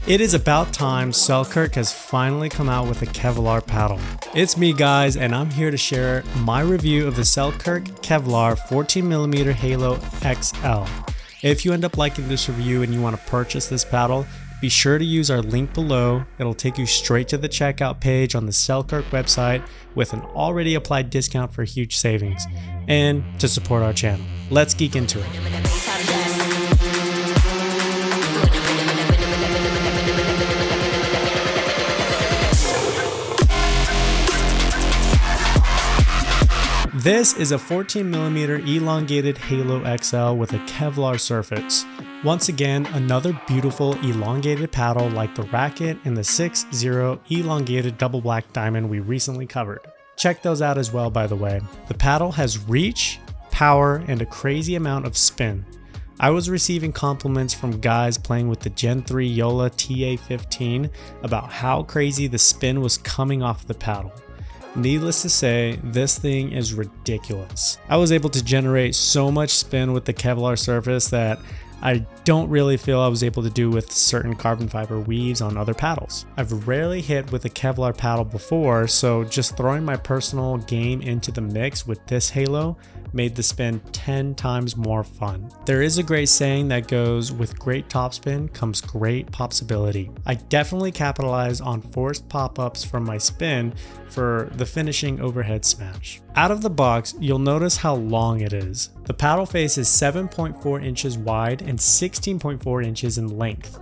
It is about time Selkirk has finally come out with a Kevlar paddle. It's me guys, and I'm here to share my review of the Selkirk Kevlar 14mm Halo XL. If you end up liking this review and you want to purchase this paddle, be sure to use our link below. It'll take you straight to the checkout page on the Selkirk website with an already applied discount for huge savings, and to support our channel. Let's geek into it. This is a 14mm elongated Halo XL with a Kevlar surface. Once again, another beautiful elongated paddle like the Racket and the 6-0 elongated double black diamond we recently covered. Check those out as well, by the way. The paddle has reach, power, and a crazy amount of spin. I was receiving compliments from guys playing with the Gen 3 Yola TA15 about how crazy the spin was coming off the paddle. Needless to say, this thing is ridiculous. I was able to generate so much spin with the Kevlar surface that I don't really feel I was able to do with certain carbon fiber weaves on other paddles. I've rarely hit with a Kevlar paddle before, so just throwing my personal game into the mix with this Halo made the spin 10 times more fun. There is a great saying that goes, with great topspin comes great popsibility. I definitely capitalized on forced pop-ups from my spin for the finishing overhead smash. Out of the box, you'll notice how long it is. The paddle face is 7.4 inches wide and 16.4 inches in length.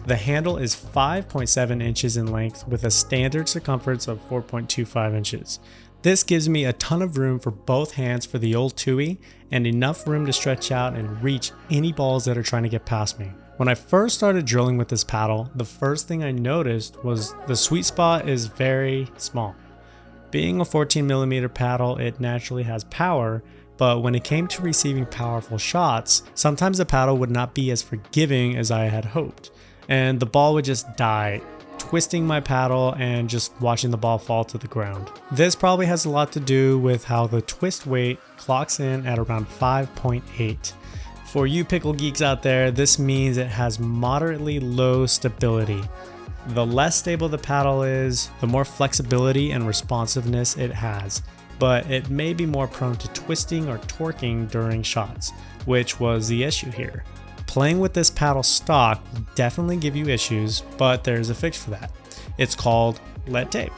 The handle is 5.7 inches in length with a standard circumference of 4.25 inches. This gives me a ton of room for both hands for the old Tui and enough room to stretch out and reach any balls that are trying to get past me. When I first started drilling with this paddle, the first thing I noticed was the sweet spot is very small. Being a 14mm paddle, it naturally has power, but when it came to receiving powerful shots, sometimes the paddle would not be as forgiving as I had hoped, and the ball would just die, twisting my paddle and just watching the ball fall to the ground. This probably has a lot to do with how the twist weight clocks in at around 5.8. For you pickle geeks out there, this means it has moderately low stability. The less stable the paddle is, the more flexibility and responsiveness it has, but it may be more prone to twisting or torquing during shots, which was the issue here. Playing with this paddle stock will definitely give you issues, but there's a fix for that. It's called lead tape.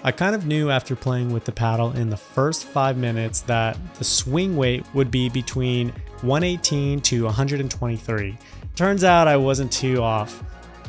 I kind of knew after playing with the paddle in the first 5 minutes that the swing weight would be between 118 to 123. Turns out I wasn't too off.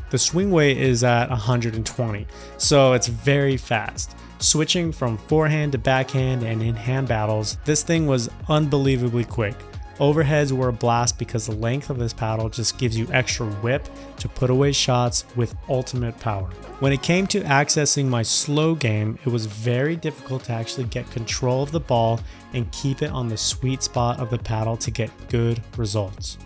The swing weight is at 120, so it's very fast. Switching from forehand to backhand and in-hand battles, this thing was unbelievably quick. Overheads were a blast because the length of this paddle just gives you extra whip to put away shots with ultimate power. When it came to accessing my slow game, it was very difficult to actually get control of the ball and keep it on the sweet spot of the paddle to get good results.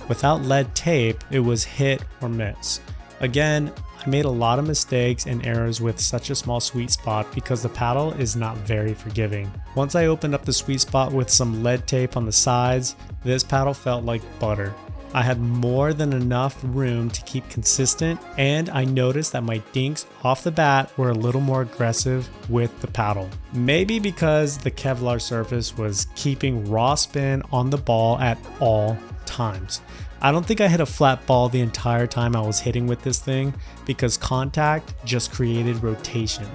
Without lead tape, it was hit or miss. Again, I made a lot of mistakes and errors with such a small sweet spot because the paddle is not very forgiving. Once I opened up the sweet spot with some lead tape on the sides, this paddle felt like butter. I had more than enough room to keep consistent, and I noticed that my dinks off the bat were a little more aggressive with the paddle. Maybe because the Kevlar surface was keeping raw spin on the ball at all times. I don't think I hit a flat ball the entire time I was hitting with this thing because contact just created rotation.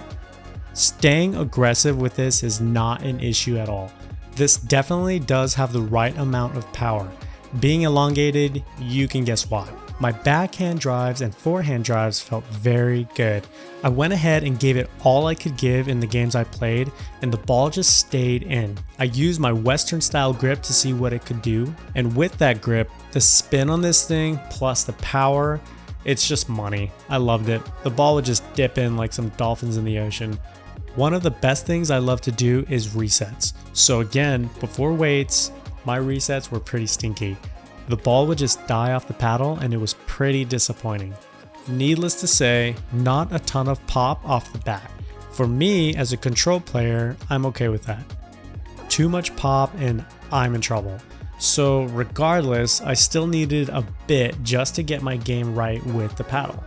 Staying aggressive with this is not an issue at all. This definitely does have the right amount of power. Being elongated, you can guess why. My backhand drives and forehand drives felt very good. I went ahead and gave it all I could give in the games I played, and the ball just stayed in. I used my Western style grip to see what it could do, and with that grip, the spin on this thing plus the power, it's just money. I loved it. The ball would just dip in like some dolphins in the ocean. One of the best things I love to do is resets. So again, before weights, my resets were pretty stinky. The ball would just die off the paddle and it was pretty disappointing. Needless to say, not a ton of pop off the bat. For me, as a control player, I'm okay with that. Too much pop and I'm in trouble. So regardless, I still needed a bit just to get my game right with the paddle.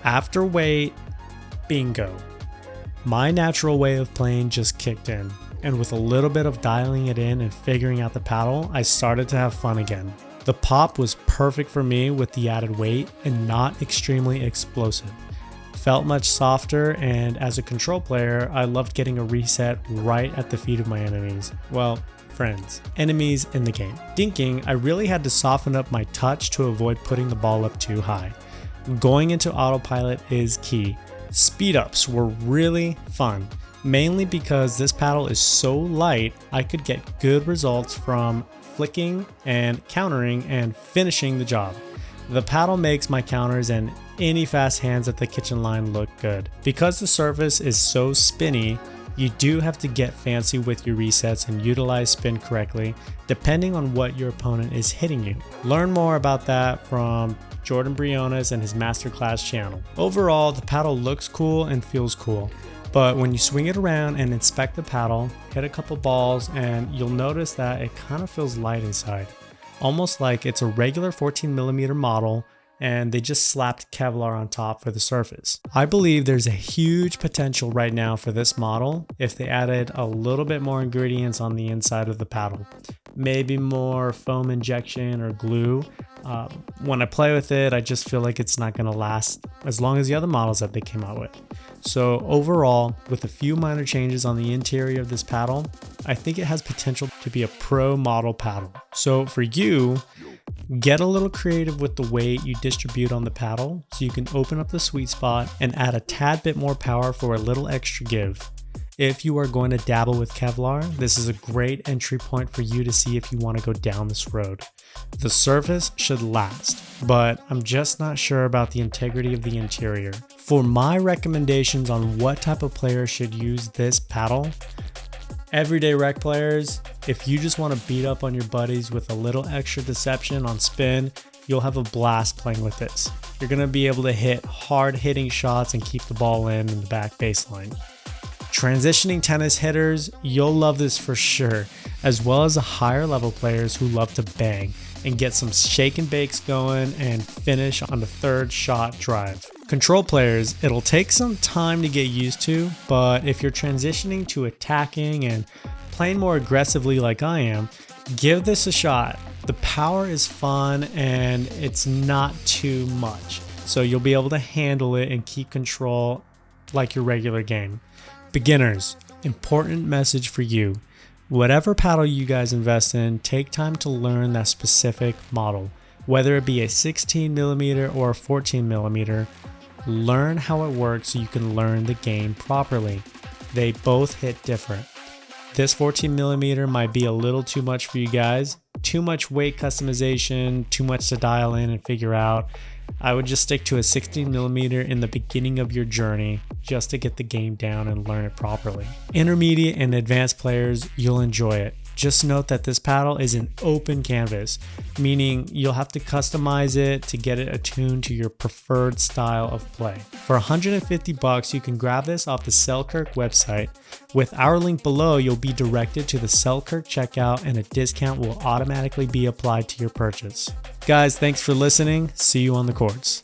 After weight, bingo. My natural way of playing just kicked in, and with a little bit of dialing it in and figuring out the paddle, I started to have fun again. The pop was perfect for me with the added weight and not extremely explosive. Felt much softer, and as a control player, I loved getting a reset right at the feet of my enemies. Well, friends. Enemies in the game. Dinking, I really had to soften up my touch to avoid putting the ball up too high. Going into autopilot is key. Speed ups were really fun, mainly because this paddle is so light I could get good results from flicking and countering and finishing the job. The paddle makes my counters and any fast hands at the kitchen line look good. Because the surface is so spinny, you do have to get fancy with your resets and utilize spin correctly, depending on what your opponent is hitting you. Learn more about that from INF-BRIONES and his masterclass channel. Overall, the paddle looks cool and feels cool, but when you swing it around and inspect the paddle, hit a couple balls, and you'll notice that it kind of feels light inside. Almost like it's a regular 14mm model and they just slapped Kevlar on top for the surface. I believe there's a huge potential right now for this model if they added a little bit more ingredients on the inside of the paddle. Maybe more foam injection or glue. When I play with it, I just feel like it's not going to last as long as the other models that they came out with. So overall, with a few minor changes on the interior of this paddle, I think it has potential to be a pro model paddle. So for you, get a little creative with the weight you distribute on the paddle so you can open up the sweet spot and add a tad bit more power for a little extra give. If you are going to dabble with Kevlar, this is a great entry point for you to see if you want to go down this road. The surface should last, but I'm just not sure about the integrity of the interior. For my recommendations on what type of player should use this paddle, everyday rec players, if you just want to beat up on your buddies with a little extra deception on spin, you'll have a blast playing with this. You're going to be able to hit hard hitting shots and keep the ball in the back baseline. Transitioning tennis hitters, you'll love this for sure, as well as the higher level players who love to bang and get some shake and bakes going and finish on the third shot drive. Control players, it'll take some time to get used to, but if you're transitioning to attacking and playing more aggressively like I am, give this a shot. The power is fun and it's not too much, so you'll be able to handle it and keep control like your regular game. Beginners, important message for you. Whatever paddle you guys invest in, take time to learn that specific model. Whether it be a 16mm or a 14mm, learn how it works so you can learn the game properly. They both hit different. This 14mm might be a little too much for you guys. Too much weight customization, too much to dial in and figure out. I would just stick to a 16mm in the beginning of your journey just to get the game down and learn it properly. Intermediate and advanced players, you'll enjoy it. Just note that this paddle is an open canvas, meaning you'll have to customize it to get it attuned to your preferred style of play. For $150, you can grab this off the Selkirk website. With our link below, you'll be directed to the Selkirk checkout and a discount will automatically be applied to your purchase. Guys, thanks for listening. See you on the courts.